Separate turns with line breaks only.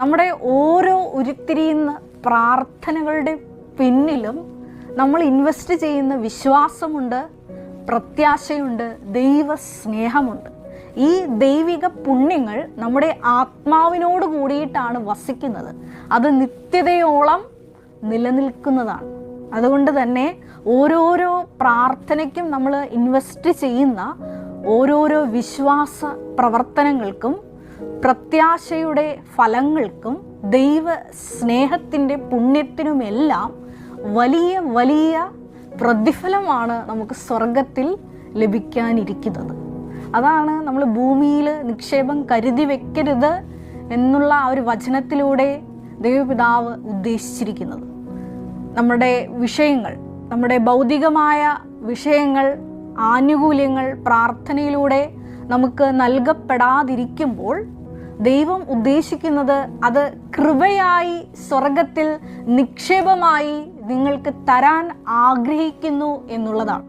നമ്മുടെ ഓരോ ഉരുത്തിരിയുന്ന പ്രാർത്ഥനകളുടെ പിന്നിലും നമ്മൾ ഇൻവെസ്റ്റ് ചെയ്യുന്ന വിശ്വാസമുണ്ട്, പ്രത്യാശയുണ്ട്, ദൈവസ്നേഹമുണ്ട്. ഈ ദൈവിക പുണ്യങ്ങൾ നമ്മുടെ ആത്മാവിനോട് കൂടിയിട്ടാണ് വസിക്കുന്നത്. അത് നിത്യതയോളം നിലനിൽക്കുന്നതാണ്. അതുകൊണ്ട് തന്നെ ഓരോരോ പ്രാർത്ഥനയ്ക്കും നമ്മൾ ഇൻവെസ്റ്റ് ചെയ്യുന്ന ഓരോരോ വിശ്വാസ പ്രവർത്തനങ്ങൾക്കും പ്രത്യാശയുടെ ഫലങ്ങൾക്കും ദൈവ സ്നേഹത്തിൻ്റെ പുണ്യത്തിനുമെല്ലാം വലിയ വലിയ പ്രതിഫലമാണ് നമുക്ക് സ്വർഗത്തിൽ ലഭിക്കാനിരിക്കുന്നത്. അതാണ് നമ്മൾ ഭൂമിയിൽ നിക്ഷേപം കരുതി വെക്കരുത് എന്നുള്ള ആ ഒരു വചനത്തിലൂടെ ദൈവപിതാവ് ഉദ്ദേശിച്ചിരിക്കുന്നത്. നമ്മുടെ വിഷയങ്ങൾ, നമ്മുടെ ഭൗതികമായ വിഷയങ്ങൾ, ആനുകൂല്യങ്ങൾ പ്രാർത്ഥനയിലൂടെ നമുക്ക് നൽകപ്പെടാതിരിക്കുമ്പോൾ ദൈവം ഉദ്ദേശിക്കുന്നത് അത് കൃപയായി സ്വർഗത്തിൽ നിക്ഷേപമായി നിങ്ങൾക്ക് തരാൻ ആഗ്രഹിക്കുന്നു എന്നുള്ളതാണ്.